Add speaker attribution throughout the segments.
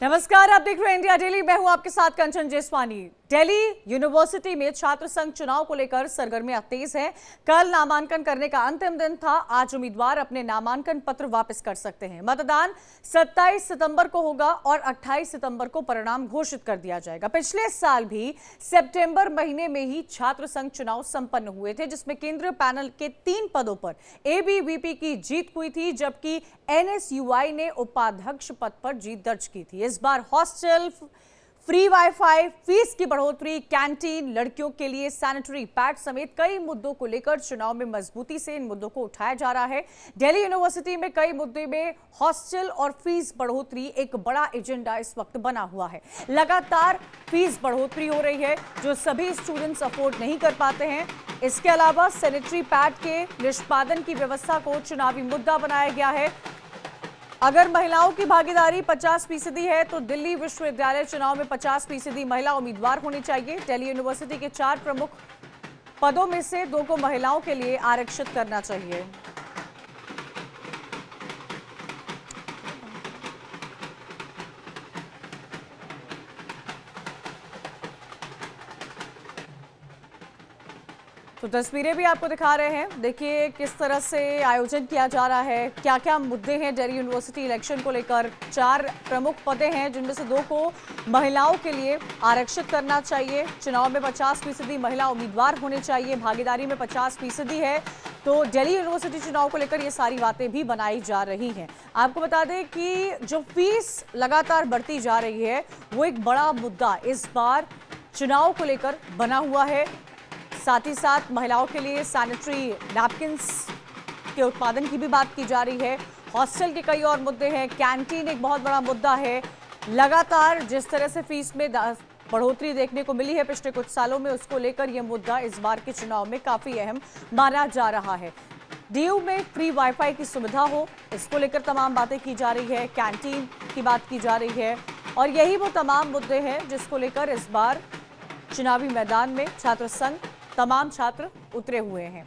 Speaker 1: नमस्कार, आप देख रहे हैं इंडिया डेली। मैं हूं आपके साथ कंचन जेसवानी। दिल्ली यूनिवर्सिटी में छात्र संघ चुनाव को लेकर सरगर्मियां तेज हैं। कल नामांकन करने का अंतिम दिन था। आज उम्मीदवार अपने नामांकन पत्र वापस कर सकते हैं। मतदान 27 सितंबर को होगा और 28 सितंबर को परिणाम घोषित कर दिया जाएगा। पिछले साल भी सितंबर महीने में ही छात्र संघ चुनाव संपन्न हुए थे, जिसमें केंद्रीय पैनल के 3 पदों पर एबीवीपी की जीत हुई थी, जबकि एनएसयूआई ने उपाध्यक्ष पद पर जीत दर्ज की थी। इस बार हॉस्टल, फ्री वाईफाई, फीस की बढ़ोतरी, कैंटीन, लड़कियों के लिए सैनिटरी पैड समेत कई मुद्दों को लेकर चुनाव में मजबूती से इन मुद्दों को उठाया जा रहा है। दिल्ली यूनिवर्सिटी में कई मुद्दे में हॉस्टल और फीस बढ़ोतरी एक बड़ा एजेंडा इस वक्त बना हुआ है। लगातार फीस बढ़ोतरी हो रही है, जो सभी स्टूडेंट्स अफोर्ड नहीं कर पाते हैं। इसके अलावा सैनिटरी पैड के निष्पादन की व्यवस्था को चुनावी मुद्दा बनाया गया है। अगर महिलाओं की भागीदारी 50% है तो दिल्ली विश्वविद्यालय चुनाव में 50% महिला उम्मीदवार होनी चाहिए। दिल्ली यूनिवर्सिटी के 4 प्रमुख पदों में से 2 को महिलाओं के लिए आरक्षित करना चाहिए। तो तस्वीरें भी आपको दिखा रहे हैं। देखिए किस तरह से आयोजन किया जा रहा है, क्या क्या मुद्दे हैं दिल्ली यूनिवर्सिटी इलेक्शन को लेकर। 4 प्रमुख पदे हैं, जिनमें से 2 को महिलाओं के लिए आरक्षित करना चाहिए। चुनाव में 50% महिला उम्मीदवार होने चाहिए। भागीदारी में 50% है। तो दिल्ली यूनिवर्सिटी चुनाव को लेकर ये सारी बातें भी बनाई जा रही हैं। आपको बता दें कि जो फीस लगातार बढ़ती जा रही है, वो एक बड़ा मुद्दा इस बार चुनाव को लेकर बना हुआ है। साथ ही साथ महिलाओं के लिए सैनिटरी नैपकिन्स के उत्पादन की भी बात की जा रही है। हॉस्टल के कई और मुद्दे हैं। कैंटीन एक बहुत बड़ा मुद्दा है। लगातार जिस तरह से फीस में बढ़ोतरी देखने को मिली है पिछले कुछ सालों में, उसको लेकर यह मुद्दा इस बार के चुनाव में काफी अहम माना जा रहा है। डीयू में फ्री वाईफाई की सुविधा हो, इसको लेकर तमाम बातें की जा रही है। कैंटीन की बात की जा रही है और यही वो तमाम मुद्दे हैं जिसको लेकर इस बार चुनावी मैदान में छात्र संघ, तमाम छात्र उतरे हुए हैं।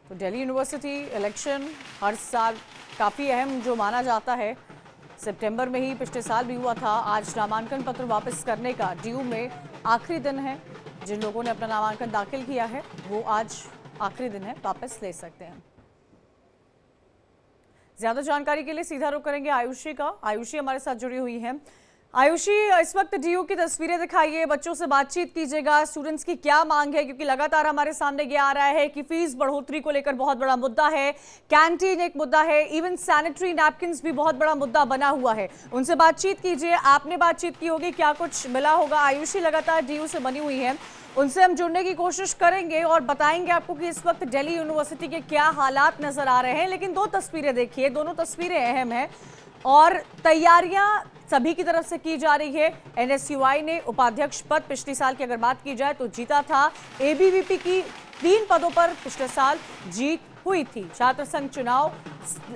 Speaker 1: तो दिल्ली यूनिवर्सिटी इलेक्शन हर साल काफ़ी अहम जो माना जाता है। सितंबर में ही पिछले साल भी हुआ था। आज नामांकन पत्र वापस करने का डीयू में आखिरी दिन है। जिन लोगों ने अपना नामांकन दाखिल किया है वो आज आखिरी दिन है, वापस ले सकते हैं। ज्यादा जानकारी के लिए सीधा रुख करेंगे आयुषी का। आयुषी हमारे साथ जुड़ी हुई है। आयुषी, इस वक्त डीयू की तस्वीरें दिखाइए, बच्चों से बातचीत कीजिएगा। स्टूडेंट्स की क्या मांग है, क्योंकि लगातार हमारे सामने ये आ रहा है कि फीस बढ़ोतरी को लेकर बहुत बड़ा मुद्दा है। कैंटीन एक मुद्दा है, इवन सैनिटरी नैपकिन्स भी बहुत बड़ा मुद्दा बना हुआ है। उनसे बातचीत कीजिए। आपने बातचीत की होगी, क्या कुछ मिला होगा। आयुषी लगातार डीयू से बनी हुई है, उनसे हम जुड़ने की कोशिश करेंगे और बताएंगे आपको कि इस वक्त दिल्ली यूनिवर्सिटी के क्या हालात नजर आ रहे हैं। लेकिन 2 तस्वीरें देखिए, दोनों तस्वीरें अहम हैं और तैयारियां सभी की तरफ से की जा रही है। एनएसयूआई ने उपाध्यक्ष पद पिछले साल की अगर बात की जाए तो जीता था। एबीवीपी की 3 पदों पर पिछले साल जीत हुई थी। छात्र संघ चुनाव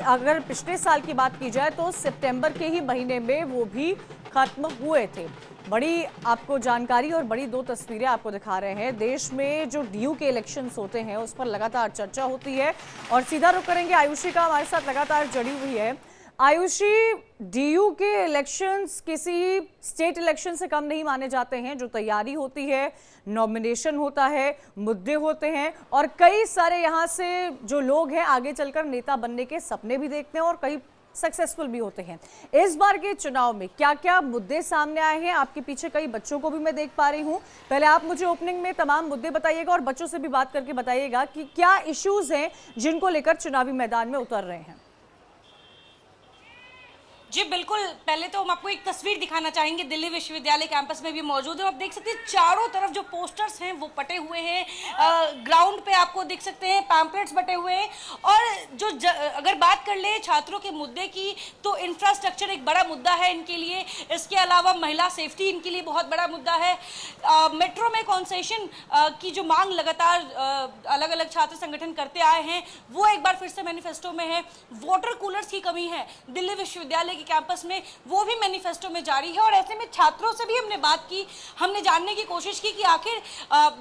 Speaker 1: अगर पिछले साल की बात की जाए तो सितंबर के ही महीने में वो भी खत्म हुए थे। बड़ी आपको जानकारी और बड़ी 2 तस्वीरें आपको दिखा रहे हैं। देश में जो डीयू के इलेक्शंस होते हैं उस पर लगातार चर्चा होती है और सीधा रुख करेंगे आयुषी का, हमारे साथ लगातार जुड़ी हुई है। आयुषी, डीयू के इलेक्शंस किसी स्टेट इलेक्शन से कम नहीं माने जाते हैं। जो तैयारी होती है, नॉमिनेशन होता है, मुद्दे होते हैं और कई सारे यहाँ से जो लोग हैं आगे चलकर नेता बनने के सपने भी देखते हैं और कई सक्सेसफुल भी होते हैं। इस बार के चुनाव में क्या क्या मुद्दे सामने आए हैं? आपके पीछे कई बच्चों को भी मैं देख पा रही हूँ। पहले आप मुझे ओपनिंग में तमाम मुद्दे बताइएगा और बच्चों से भी बात करके बताइएगा कि क्या इश्यूज हैं जिनको लेकर चुनावी मैदान में उतर रहे हैं।
Speaker 2: जी बिल्कुल, पहले तो हम आपको एक तस्वीर दिखाना चाहेंगे। दिल्ली विश्वविद्यालय कैंपस में भी मौजूद है। आप देख सकते हैं चारों तरफ जो पोस्टर्स हैं वो पटे हुए हैं। ग्राउंड पे आपको देख सकते हैं पैम्पलेट्स बटे हुए हैं। और जो अगर बात कर ले छात्रों के मुद्दे की तो इंफ्रास्ट्रक्चर एक बड़ा मुद्दा है इनके लिए। इसके अलावा महिला सेफ्टी इनके लिए बहुत बड़ा मुद्दा है। मेट्रो में कॉन्सेशन की जो मांग लगातार अलग अलग छात्र संगठन करते आए हैं वो एक बार फिर से मैनिफेस्टो में है। वाटर कूलर्स की कमी है। दिल्ली विश्वविद्यालय के कैंपस में, वो भी मैनिफेस्टो में जारी है। और ऐसे में छात्रों से भी हमने बात की, हमने जानने की कोशिश की कि आखिर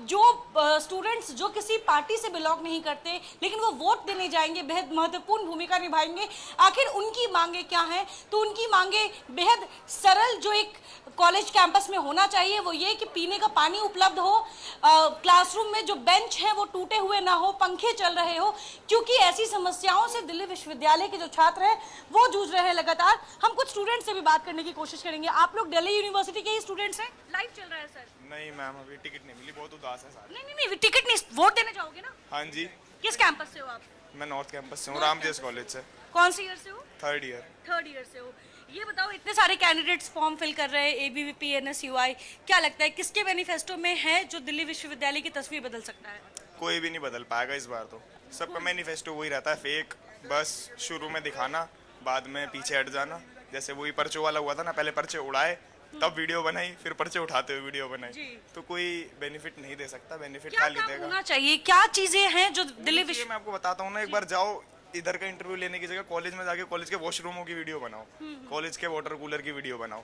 Speaker 2: जो स्टूडेंट्स जो किसी पार्टी से बिलोंग नहीं करते लेकिन वो वोट देने जाएंगे, बेहद महत्वपूर्ण भूमिका निभाएंगे, आखिर उनकी मांगे क्या हैं। तो उनकी मांगे बेहद सरल जो एक कॉलेज कैंपस में होना चाहिए वो ये कि पीने का पानी उपलब्ध हो, क्लासरूम में जो बेंच हैं वो टूटे हुए ना हो, पंखे चल रहे हो, क्योंकि ऐसी समस्याओं से दिल्ली विश्वविद्यालय के जो छात्र हैं वो जूझ रहे हैं लगातार। हम कुछ स्टूडेंट से भी बात करने की कोशिश करेंगे। आप लोग दिल्ली यूनिवर्सिटी के ही स्टूडेंट्स हैं? लाइव चल रहा है सर?
Speaker 3: नहीं मैम, अभी टिकट नहीं मिली, बहुत उदास है सारे।
Speaker 2: नहीं, टिकट नहीं, वोट देने जाओगे ना?
Speaker 3: हाँ जी।
Speaker 2: किस कैंपस से हो आप?
Speaker 3: मैं नॉर्थ कैंपस से हूँ, रामजेस कॉलेज से।
Speaker 2: कौन सी ईयर से हो?
Speaker 3: Third year.
Speaker 2: थर्ड ईयर से हो। ये बताओ, इतने सारे कैंडिडेट्स फॉर्म फिल कर रहे हैं, एबीवीपी, एनएसयूआई, क्या लगता है किसके मैनिफेस्टो में है जो दिल्ली विश्वविद्यालय की तस्वीर बदल सकता है?
Speaker 3: कोई भी नहीं बदल पाएगा इस बार तो। सबका मैनिफेस्टो वही रहता है, फेक, बस शुरू में दिखाना, बाद में पीछे हट जाना। जैसे वही पर्चों वाला हुआ था ना, पहले पर्चे उड़ाए तब वीडियो बनाई, फिर पर्चे उठाते हुए वीडियो बनाई। तो कोई बेनिफिट नहीं दे सकता, बेनिफिट खाली देगा।
Speaker 2: होना चाहिए, क्या चीजें हैं जो दिल्ली
Speaker 3: मैं आपको बताता हूँ ना, एक बार जाओ इधर का इंटरव्यू लेने की जगह कॉलेज में जाके कॉलेज के वॉशरूमों की वीडियो बनाओ, कॉलेज के वाटर कूलर की वीडियो बनाओ,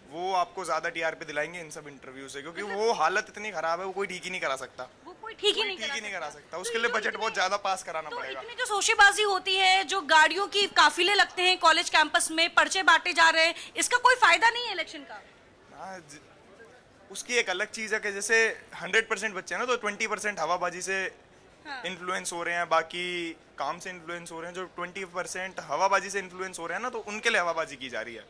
Speaker 3: वो आपको ज्यादा टीआरपी दिलाएंगे इन सब इंटरव्यू से, क्योंकि वो हालत इतनी खराब है वो कोई ठीक ही नहीं करा सकता।
Speaker 2: वो कोई ठीक ही नहीं
Speaker 3: करा सकता। उसके लिए बजट बहुत ज्यादा पास कराना पड़ेगा।
Speaker 2: इतनी जो शोशेबाजी होती है, जो गाड़ियों की काफिले लगते हैं कॉलेज कैंपस में, पर्चे बांटे जा रहे हैं, इसका कोई फायदा नहीं है इलेक्शन का?
Speaker 3: उसकी एक अलग चीज है कि जैसे 100% बच्चे हैं ना, तो 20% हवाबाजी से इन्फ्लुएंस हो रहे हैं, बाकी काम से इन्फ्लुएंस हो रहे हैं। जो 20% हवाबाजी से इन्फ्लुएंस हो रहे हैं ना, तो उनके लिए हवाबाजी की जा रही है।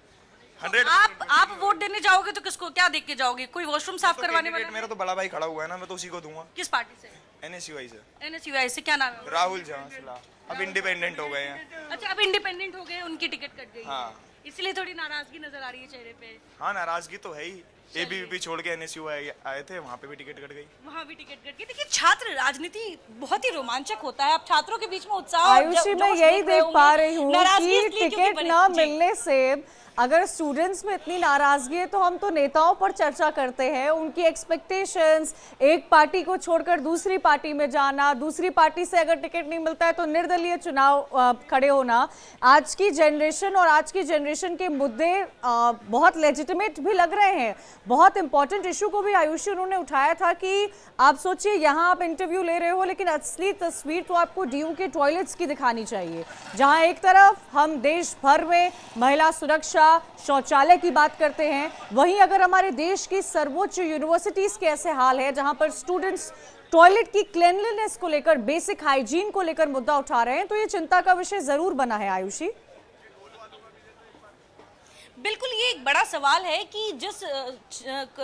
Speaker 2: 100 आप वोट देने जाओगे तो किसको क्या देख के जाओगे? कोई वॉशरूम साफ करवाने वाला?
Speaker 3: मेरा तो बड़ा भाई खड़ा हुआ है ना, मैं तो उसी को दूंगा।
Speaker 2: किस पार्टी से?
Speaker 3: एनएसयूआई से।
Speaker 2: एनएसयूआई से क्या नाम है?
Speaker 3: राहुल झांसला। अब इंडिपेंडेंट हो गए हैं।
Speaker 2: अच्छा, अब इंडिपेंडेंट हो गए, उनकी टिकट कट गई।
Speaker 3: हाँ,
Speaker 2: इसलिए थोड़ी नाराजगी नजर आ रही है चेहरे पे।
Speaker 3: हाँ, नाराजगी तो है ही। एबीवीपी छोड़ के एनएसयूआई आए थे, वहाँ पे भी टिकट कट गई।
Speaker 2: वहाँ भी टिकट कट गई। देखिए, छात्र राजनीति बहुत ही रोमांचक होता है। अब छात्रों के बीच में उत्साह,
Speaker 1: आयुषी, मैं यही देख पा रही हूँ कि टिकट न मिलने से अगर स्टूडेंट्स में इतनी नाराजगी है तो हम तो नेताओं पर चर्चा करते हैं, उनकी एक्सपेक्टेशंस, एक पार्टी को छोड़कर दूसरी पार्टी में जाना, दूसरी पार्टी से अगर टिकट नहीं मिलता है तो निर्दलीय चुनाव खड़े होना। आज की जनरेशन और आज की जनरेशन के मुद्दे बहुत लेजिटिमेट भी लग रहे हैं। बहुत इंपॉर्टेंट इशू को भी आयुषी उन्होंने उठाया था कि आप सोचिए, यहाँ आप इंटरव्यू ले रहे हो लेकिन असली तस्वीर तो आपको डीयू के टॉयलेट्स की दिखानी चाहिए, जहाँ एक तरफ हम देश भर में महिला सुरक्षा, शौचालय की बात करते हैं, वहीं अगर हमारे देश की सर्वोच्च यूनिवर्सिटीज के ऐसे हाल है जहां पर स्टूडेंट्स टॉयलेट की क्लीनलीनेस को लेकर, बेसिक हाइजीन को लेकर मुद्दा उठा रहे हैं, तो ये चिंता का विषय जरूर बना है। आयुषी,
Speaker 2: बिल्कुल, ये एक बड़ा सवाल है कि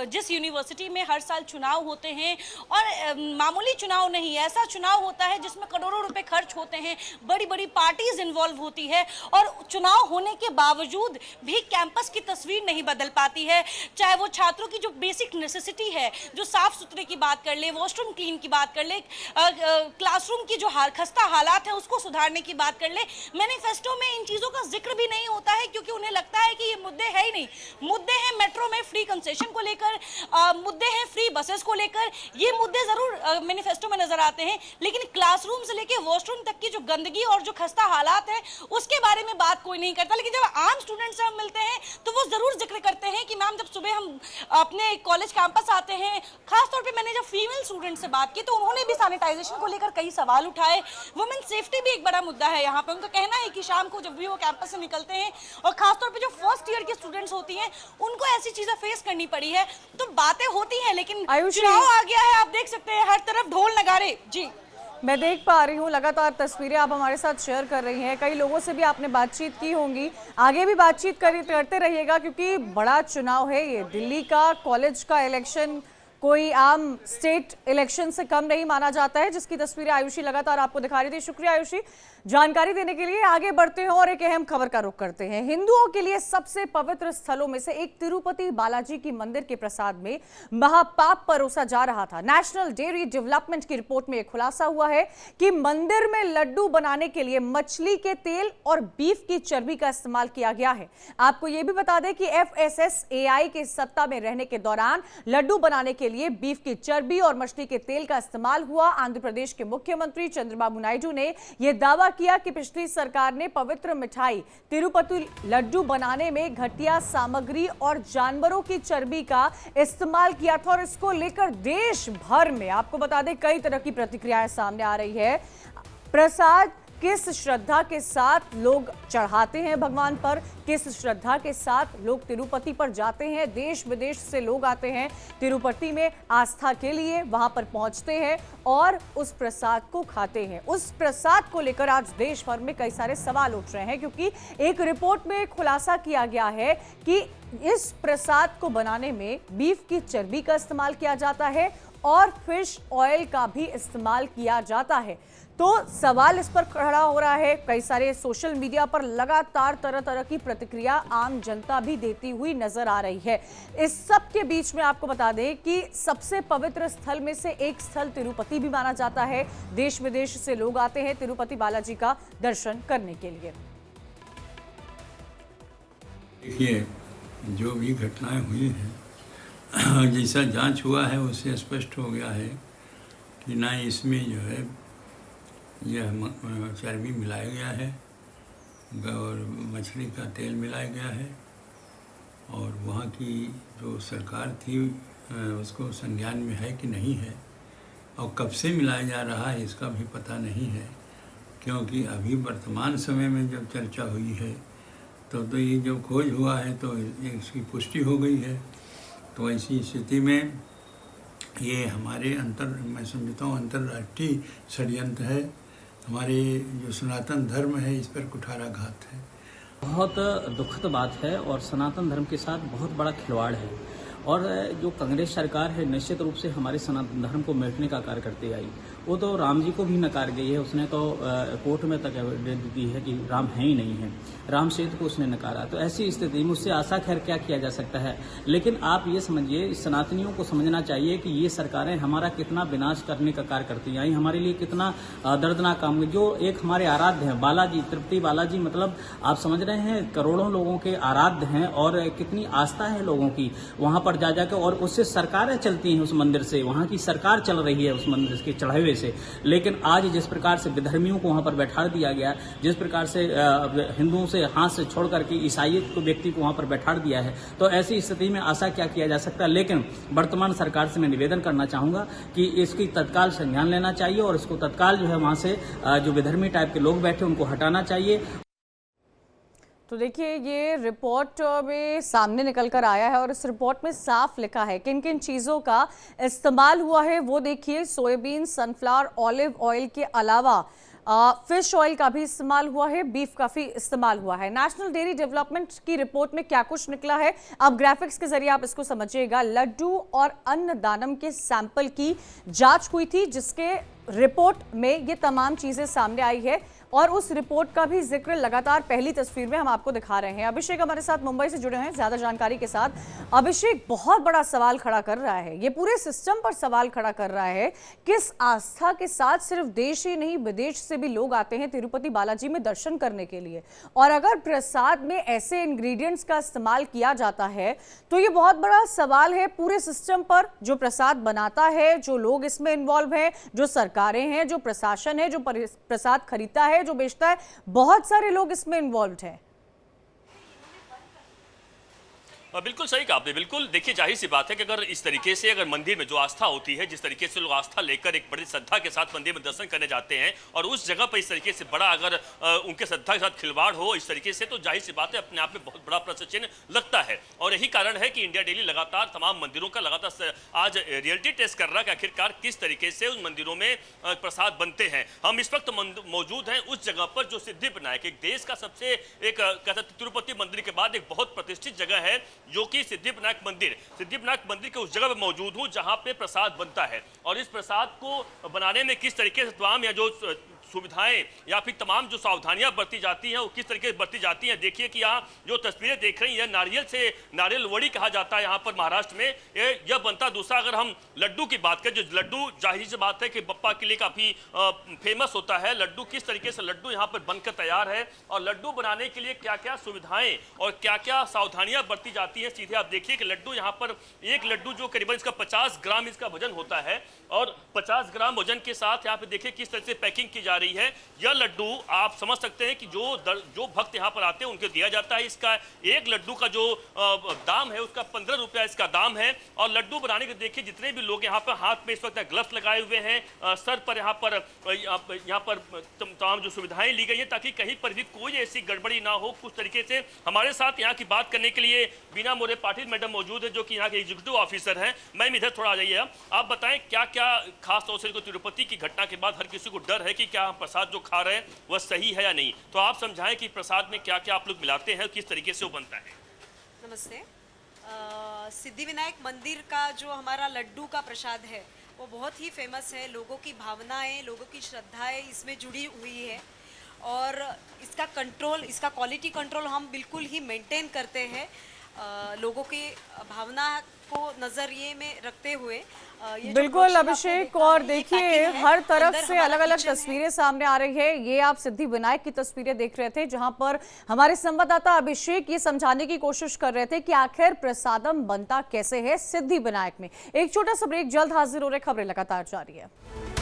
Speaker 2: जिस यूनिवर्सिटी में हर साल चुनाव होते हैं, और मामूली चुनाव नहीं, ऐसा चुनाव होता है जिसमें करोड़ों रुपए खर्च होते हैं, बड़ी बड़ी पार्टीज इन्वॉल्व होती है, और चुनाव होने के बावजूद भी कैंपस की तस्वीर नहीं बदल पाती है। चाहे वो छात्रों की जो बेसिक नेसेसिटी है, जो साफ सुथरे की बात कर ले, वॉशरूम क्लीन की बात कर ले, क्लासरूम की जो खस्ता हालात है उसको सुधारने की बात कर ले, मैनिफेस्टो में इन चीज़ों का जिक्र भी नहीं होता है, क्योंकि उन्हें लगता है कि ये मुद्दे है ही नहीं। मुद्दे हैं मेट्रो में फ्री कंसेशन को लेकर, मुद्दे हैं फ्री बसेस को लेकर, ये मुद्दे जरूर मैनिफेस्टो में नजर आते हैं, लेकिन क्लासरूम से लेकर वॉशरूम तक की जो गंदगी और जो खस्ता हालात है उसके बारे में बात कोई नहीं करता। लेकिन जब आम स्टूडेंट से हम मिलते हैं तो वो जरूर जिक्र करते हैं कि मैम, जब सुबह हम अपने कॉलेज कैंपस आते हैं, खासतौर पर मैंने जब फीमेल स्टूडेंट से बात की तो उन्होंने भी सैनिटाइजेशन को लेकर कई सवाल उठाए। वुमेन सेफ्टी भी एक बड़ा मुद्दा है यहाँ पे। उनका कहना है कि शाम को जब भी वो कैंपस से निकलते हैं, और खासतौर पर जो फर्स्ट ईयर की स्टूडेंट्स होती हैं, उनको ऐसी चीजें फेस करनी पड़ी है। तो बातें होती हैं, लेकिन चुनाव आ गया है, आप देख सकते हैं हर तरफ ढोल नगाड़े। जी,
Speaker 1: मैं देख पा रही हूँ, लगातार तस्वीरें आप हमारे साथ शेयर कर रही हैं। कई लोगों से भी आपने बातचीत की होंगी, आगे भी बातचीत करते रहिएगा, क्योंकि बड़ा चुनाव है ये। दिल्ली का कॉलेज का इलेक्शन कोई आम स्टेट इलेक्शन से कम नहीं माना जाता है, जिसकी तस्वीरें आयुषी लगातार आपको दिखा रही थी। शुक्रिया आयुषी जानकारी देने के लिए। आगे बढ़ते हैं और एक अहम खबर का रुख करते हैं। हिंदुओं के लिए सबसे पवित्र स्थलों में से एक तिरुपति बालाजी की मंदिर के प्रसाद में महापाप परोसा जा रहा था। नेशनल डेयरी डेवलपमेंट की रिपोर्ट में यह खुलासा हुआ है कि मंदिर में लड्डू बनाने के लिए मछली के तेल और बीफ की चर्बी का इस्तेमाल किया गया है। आपको यह भी बता दें कि FSSAI के सत्ता में रहने के दौरान लड्डू बनाने के के लिए बीफ की चर्बी और मछली के तेल का इस्तेमाल हुआ। आंध्र प्रदेश के मुख्यमंत्री चंद्रबाबू नायडू ने यह दावा किया कि पिछली सरकार ने पवित्र मिठाई तिरुपति लड्डू बनाने में घटिया सामग्री और जानवरों की चर्बी का इस्तेमाल किया था और इसको लेकर देश भर में आपको बता दें कई तरह की प्रतिक्रियाएं सामने आ रही है। प्रसाद किस श्रद्धा के साथ लोग चढ़ाते हैं भगवान पर, किस श्रद्धा के साथ लोग तिरुपति पर जाते हैं, देश विदेश से लोग आते हैं तिरुपति में आस्था के लिए, वहां पर पहुंचते हैं और उस प्रसाद को खाते हैं। उस प्रसाद को लेकर आज देश भर में कई सारे सवाल उठ रहे हैं क्योंकि एक रिपोर्ट में खुलासा किया गया है कि इस प्रसाद को बनाने में बीफ की चर्बी का इस्तेमाल किया जाता है और फिश ऑयल का भी इस्तेमाल किया जाता है। तो सवाल इस पर खड़ा हो रहा है। कई सारे सोशल मीडिया पर लगातार तरह तरह की प्रतिक्रिया आम जनता भी देती हुई नजर आ रही है। इस सब के बीच में आपको बता दें कि सबसे पवित्र स्थल में से एक स्थल तिरुपति भी माना जाता है। देश विदेश से लोग आते हैं तिरुपति बालाजी का दर्शन करने के लिए।
Speaker 4: देखिए, जो भी घटनाएं हुई हैं, जैसा जांच हुआ है उससे स्पष्ट हो गया है कि ना इसमें जो है यह चर्बी मिलाया गया है और मछली का तेल मिलाया गया है और वहाँ की जो सरकार थी उसको संज्ञान में है कि नहीं है और कब से मिलाया जा रहा है इसका भी पता नहीं है, क्योंकि अभी वर्तमान समय में जब चर्चा हुई है तो ये जब खोज हुआ है तो इसकी पुष्टि हो गई है। तो ऐसी स्थिति में ये हमारे मैं समझता हूँ अंतर्राष्ट्रीय षड्यंत्र है। हमारे जो सनातन धर्म है इस पर कुठाराघात है।
Speaker 5: बहुत दुखद बात है और सनातन धर्म के साथ बहुत बड़ा खिलवाड़ है और जो कांग्रेस सरकार है निश्चित रूप से हमारे सनातन धर्म को मिटने का कार्य करती आई। वो तो राम जी को भी नकार गई है, उसने तो कोर्ट में तक एविडेंस दी है कि राम है ही नहीं है, राम सेतु को उसने नकारा। तो ऐसी स्थिति में उससे आशा खैर क्या किया जा सकता है। लेकिन आप ये समझिए, सनातनियों को समझना चाहिए कि ये सरकारें हमारा कितना विनाश करने का कार्य करती आई, हमारे लिए कितना दर्दनाक काम। जो एक हमारे आराध्य हैं बालाजी, तिरुपति बालाजी, मतलब आप समझ रहे हैं करोड़ों लोगों के आराध्य हैं और कितनी आस्था है लोगों की वहां पर जा जाकर, और उससे सरकारें चलती हैं उस मंदिर से, वहां की सरकार चल रही है उस मंदिर के चढ़ावे से। लेकिन आज जिस प्रकार से विधर्मियों को वहां पर बैठा दिया गया, जिस प्रकार से हिंदुओं से हाथ से छोड़ करके ईसाइयत को व्यक्ति को वहां पर बैठा दिया है, तो ऐसी स्थिति में आशा क्या किया जा सकता है। लेकिन वर्तमान सरकार से मैं निवेदन करना चाहूंगा कि इसकी तत्काल संज्ञान लेना चाहिए और इसको तत्काल जो है वहां से जो विधर्मी टाइप के लोग बैठे उनको हटाना चाहिए।
Speaker 1: तो देखिए, ये रिपोर्ट में सामने निकल कर आया है और इस रिपोर्ट में साफ लिखा है किन किन चीज़ों का इस्तेमाल हुआ है। वो देखिए, सोयाबीन, सनफ्लावर, ऑलिव ऑयल के अलावा फिश ऑयल का भी इस्तेमाल हुआ है, बीफ का भी इस्तेमाल हुआ है। नेशनल डेयरी डेवलपमेंट की रिपोर्ट में क्या कुछ निकला है, अब ग्राफिक्स के जरिए आप इसको समझिएगा। लड्डू और अन्नदानम के सैंपल की जांच हुई थी जिसके रिपोर्ट में ये तमाम चीजें सामने आई है और उस रिपोर्ट का भी जिक्र लगातार पहली तस्वीर में हम आपको दिखा रहे हैं। अभिषेक हमारे साथ मुंबई से जुड़े हैं ज्यादा जानकारी के साथ। अभिषेक, बहुत बड़ा सवाल खड़ा कर रहा है, ये पूरे सिस्टम पर सवाल खड़ा कर रहा है। किस आस्था के साथ सिर्फ देश ही नहीं विदेश से भी लोग आते हैं तिरुपति बालाजी में दर्शन करने के लिए, और अगर प्रसाद में ऐसे इंग्रेडिएंट्स का इस्तेमाल किया जाता है तो ये बहुत बड़ा सवाल है पूरे सिस्टम पर। जो प्रसाद बनाता है, जो लोग इसमें इन्वॉल्व हैं, जो सरकारें हैं, जो प्रशासन है, जो प्रसाद खरीदता है, जो बेचता है, बहुत सारे लोग इसमें इन्वॉल्व हैं।
Speaker 6: बिल्कुल सही कहा आपने। बिल्कुल देखिए, जाहिर सी बात है कि अगर इस तरीके से अगर मंदिर में जो आस्था होती है, जिस तरीके से लोग आस्था लेकर एक बड़ी श्रद्धा के साथ मंदिर में दर्शन करने जाते हैं और उस जगह पर इस तरीके से बड़ा अगर उनके श्रद्धा के साथ खिलवाड़ हो इस तरीके से, तो जाहिर सी बात है अपने आप में बहुत बड़ा प्रश्न चिन्ह लगता है। और यही कारण है कि इंडिया डेली लगातार तमाम मंदिरों का लगातार आज रियलिटी टेस्ट कर रहा है कि आखिरकार किस तरीके से उन मंदिरों में प्रसाद बनते हैं। हम इस वक्त मौजूद हैं उस जगह पर जो सिद्धिविनायक, एक देश का सबसे एक तिरुपति मंदिर के बाद एक बहुत प्रतिष्ठित जगह है जो कि सिद्धिविनायक मंदिर के उस जगह पे मौजूद हूं जहां पे प्रसाद बनता है। और इस प्रसाद को बनाने में किस तरीके से तमाम या जो सुविधाएं या फिर तमाम जो सावधानियां बरती जाती हैं वो किस तरीके से बरती जाती हैं। देखिए कि यहाँ जो तस्वीरें देख रही हैं, नारियल से नारियल वड़ी कहा जाता है यहाँ पर महाराष्ट्र में, यह बनता। दूसरा अगर हम लड्डू की बात करें, जो लड्डू जाहिर सी बात है कि बप्पा के लिए काफी फेमस होता है लड्डू, किस तरीके से लड्डू यहाँ पर बनकर तैयार है और लड्डू बनाने के लिए क्या क्या सुविधाएं और क्या क्या सावधानियां बरती जाती हैं। सीधे आप देखिए कि लड्डू यहाँ पर एक लड्डू जो करीबन इसका 50 ग्राम इसका वजन होता है और 50 ग्राम वजन के साथ यहाँ पे देखिए किस तरह से पैकिंग की जा रही है। यह लड्डू आप समझ सकते हैं कि जो भक्त यहाँ पर आते हैं उनको दिया जाता है। इसका एक लड्डू का जो दाम है उसका 15 रुपया इसका दाम है। और लड्डू बनाने के देखिए जितने भी लोग यहाँ पर हाथ में इस वक्त ग्लव्स लगाए हुए हैं, सर पर यहाँ पर तमाम जो सुविधाएं ली गई है ताकि कहीं पर भी कोई ऐसी गड़बड़ी ना हो। कुछ तरीके से हमारे साथ यहाँ की बात करने के लिए बीना मोरे पाटिल मैडम मौजूद है जो कि यहाँ के एग्जीक्यूटिव ऑफिसर हैं। मैम इधर थोड़ा आ जाइए, आप बताएं क्या क्या खास तौर से तिरुपति की घटना के बाद हर किसी को डर है कि क्या हम प्रसाद जो खा रहे हैं वह सही है या नहीं, तो आप समझाएं कि प्रसाद में क्या क्या आप लोग मिलाते हैं, किस तरीके से वो बनता है।
Speaker 7: नमस्ते। सिद्धिविनायक मंदिर का जो हमारा लड्डू का प्रसाद है वो बहुत ही फेमस है। लोगों की भावनाएं, लोगों की श्रद्धाएं इसमें जुड़ी हुई है और इसका कंट्रोल, इसका क्वालिटी कंट्रोल हम बिल्कुल ही मेंटेन करते हैं। लोगों की भावना को नजरिए में रखते हुए ये
Speaker 1: बिल्कुल अभिषेक, और देखिए हर तरफ से अलग अलग तस्वीरें सामने आ रही है। ये आप सिद्धि विनायक की तस्वीरें देख रहे थे जहां पर हमारे संवाददाता अभिषेक ये समझाने की कोशिश कर रहे थे कि आखिर प्रसादम बनता कैसे है सिद्धि विनायक में। एक छोटा सा ब्रेक, जल्द हाजिर हो रहे, खबरें लगातार जारी है।